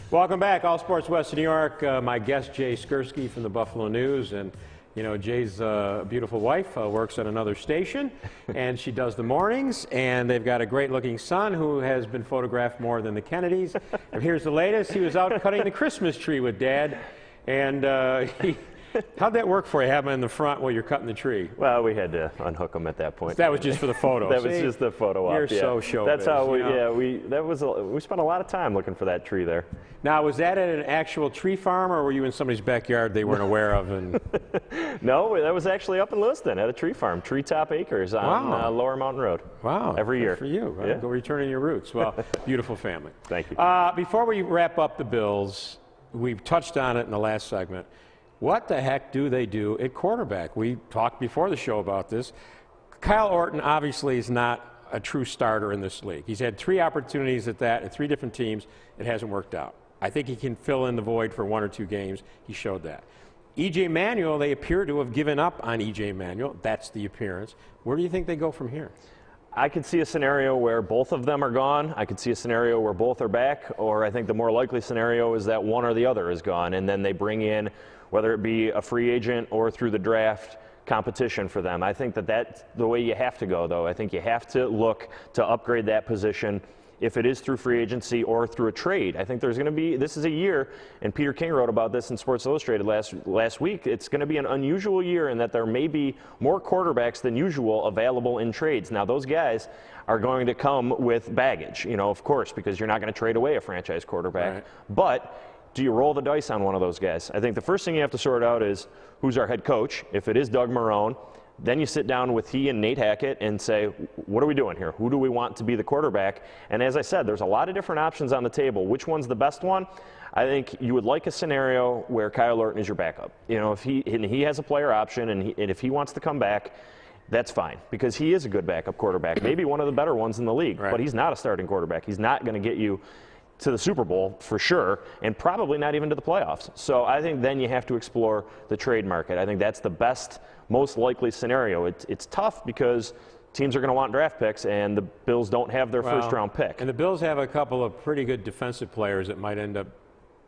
Welcome back, All Sports West New York. My guest, Jay Skurski from the Buffalo News. And, you know, Jay's beautiful wife works at another station, and she does the mornings. And they've got a great-looking son who has been photographed more than the Kennedys. And here's the latest. He was out cutting the Christmas tree with Dad. And how'd that work for you, having him in the front while you're cutting the tree? Well, we had to unhook him at that point. That was just for the photo. That was just the photo op. You're so showbiz. That's how we, you know? we spent a lot of time looking for that tree there. Now, was that at an actual tree farm, or were you in somebody's backyard they weren't aware of? And No, that was actually up in Lewiston at a tree farm, Treetop Acres on Lower Mountain Road. Wow. Every year. Good for you. Yeah. Go returning your roots. Well, beautiful family. Thank you. Before we wrap up the Bills, we've touched on it in the last segment. What the heck do they do at quarterback? We talked before the show about this. Kyle Orton obviously is not a true starter in this league. He's had 3 opportunities at that at 3 different teams. It hasn't worked out. I think he can fill in the void for 1 or 2 games. He showed that. E.J. Manuel, they appear to have given up on E.J. Manuel. That's the appearance. Where do you think they go from here? I could see a scenario where both of them are gone. I could see a scenario where both are back, or I think the more likely scenario is that one or the other is gone, and then they bring in, whether it be a free agent or through the draft, competition for them. I think that that's the way you have to go, though. I think you have to look to upgrade that position, if it is through free agency or through a trade. I think there's going to be, this is a year, and Peter King wrote about this in Sports Illustrated last week, it's going to be an unusual year in that there may be more quarterbacks than usual available in trades. Now, those guys are going to come with baggage, you know, of course, because you're not going to trade away a franchise quarterback. Right. But do you roll the dice on one of those guys? I think the first thing you have to sort out is who's our head coach. If it is Doug Marrone, then you sit down with he and Nate Hackett and say, what are we doing here? Who do we want to be the quarterback? And as I said, there's a lot of different options on the table. Which one's the best one? I think you would like a scenario where Kyle Orton is your backup. You know, if he has a player option and if he wants to come back, that's fine, because he is a good backup quarterback, maybe one of the better ones in the league, right. But he's not a starting quarterback. He's not going to get you to the Super Bowl for sure, and probably not even to the playoffs. So I think then you have to explore the trade market. I think that's the best, most likely scenario. It's tough because teams are going to want draft picks, and the Bills don't have their first-round pick. And the Bills have a couple of pretty good defensive players that might end up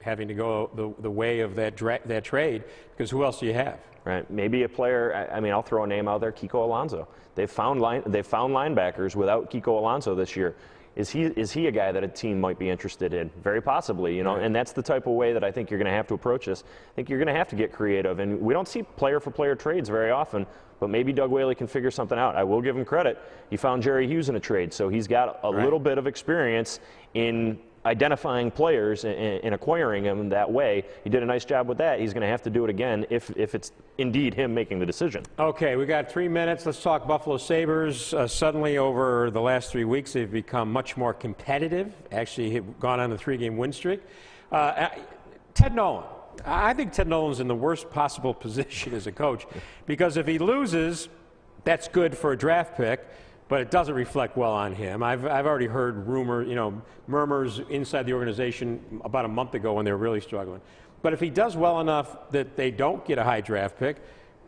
having to go the way of that trade, because who else do you have? Right, maybe a player. I mean, I'll throw a name out there: Kiko Alonso. They've found linebackers without Kiko Alonso this year. Is he a guy that a team might be interested in? Very possibly, you know, right. And that's the type of way that I think you're going to have to approach this. I think you're going to have to get creative, and we don't see player-for-player trades very often, but maybe Doug Whaley can figure something out. I will give him credit. He found Jerry Hughes in a trade, so he's got a little bit of experience in identifying players and acquiring them that way. He did a nice job with that. He's going to have to do it again if it's indeed him making the decision. Okay, we got 3 minutes. Let's talk Buffalo Sabres. Suddenly, over the last 3 weeks, they've become much more competitive. Actually, have gone on a 3-game win streak. Ted Nolan. I think Ted Nolan's in the worst possible position as a coach, because if he loses, that's good for a draft pick, but it doesn't reflect well on him. I've already heard murmurs inside the organization about a month ago when they were really struggling. But if he does well enough that they don't get a high draft pick,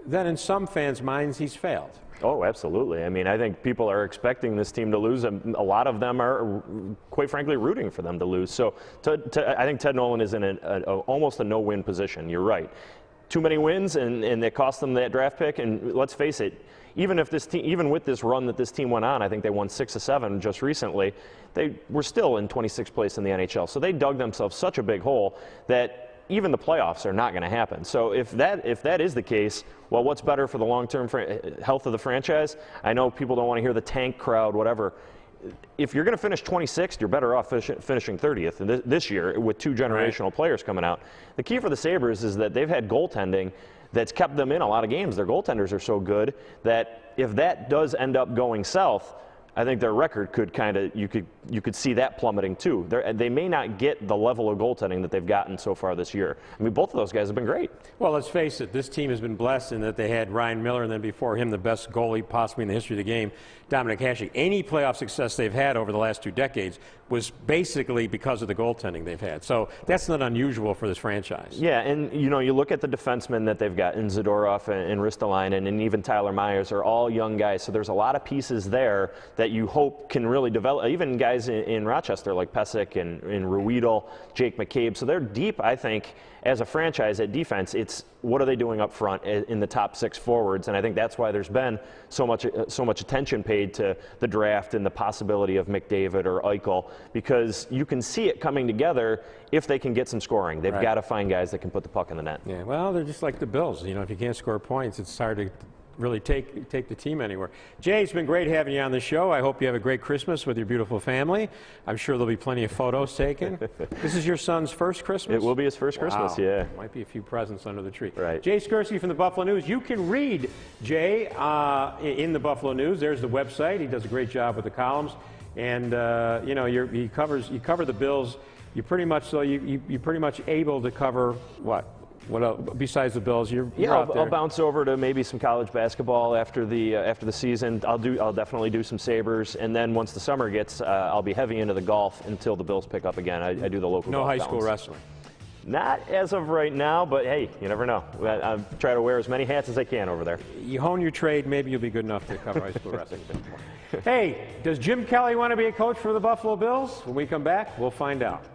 then in some fans' minds he's failed. Oh, absolutely. I mean, I think people are expecting this team to lose. A lot of them are, quite frankly, rooting for them to lose. So I think Ted Nolan is in almost a no-win position. You're right. Too many wins, and they cost them that draft pick. And let's face it, even with this run that this team went on, I think they won 6 of 7 just recently, they were still in 26th place in the NHL. So they dug themselves such a big hole that even the playoffs are not going to happen. So if that is the case, well, what's better for the long-term health of the franchise? I know people don't want to hear the tank crowd, whatever. If you're going to finish 26th, you're better off finishing 30th this year with 2 generational players coming out. The key for the Sabres is that they've had goaltending that's kept them in a lot of games. Their goaltenders are so good that if that does end up going south, I think their record could you could see that plummeting too. They may not get the level of goaltending that they've gotten so far this year. I mean, both of those guys have been great. Well, let's face it, this team has been blessed in that they had Ryan Miller, and then before him, the best goalie possibly in the history of the game, Dominic Hasek. Any playoff success they've had over the last 2 decades was basically because of the goaltending they've had. So that's not unusual for this franchise. Yeah, and you look at the defensemen that they've got in Zadorov and Ristolainen and even Tyler Myers are all young guys. So there's a lot of pieces there that you hope can really develop. Even guys in Rochester like Pesic and Ruedel, Jake McCabe. So they're deep, I think, as a franchise at defense. It's what are they doing up front in the top 6 forwards, and I think that's why there's been so much attention paid to the draft and the possibility of McDavid or Eichel, because you can see it coming together if they can get some scoring. They've got to find guys that can put the puck in the net. Yeah, well, they're just like the Bills. You know, if you can't score points, it's hard to really take the team anywhere. Jay, it's been great having you on the show. I hope you have a great Christmas with your beautiful family. I'm sure there'll be plenty of photos taken. This is your son's first Christmas? It will be his first Christmas, yeah. Might be a few presents under the tree. Right. Jay Skurski from the Buffalo News. You can read Jay in the Buffalo News. There's the website. He does a great job with the columns. And, you know, you cover the Bills. You're pretty much able to cover what? What else, besides the Bills? You're out there. I'll bounce over to maybe some college basketball after the season. I'll definitely do some Sabres, and then once the summer gets, I'll be heavy into the golf until the Bills pick up again. I do the local. No golf high school wrestling. Not as of right now, but hey, you never know. I try to wear as many hats as I can over there. You hone your trade, maybe you'll be good enough to cover high school wrestling. Hey, does Jim Kelly want to be a coach for the Buffalo Bills? When we come back, we'll find out.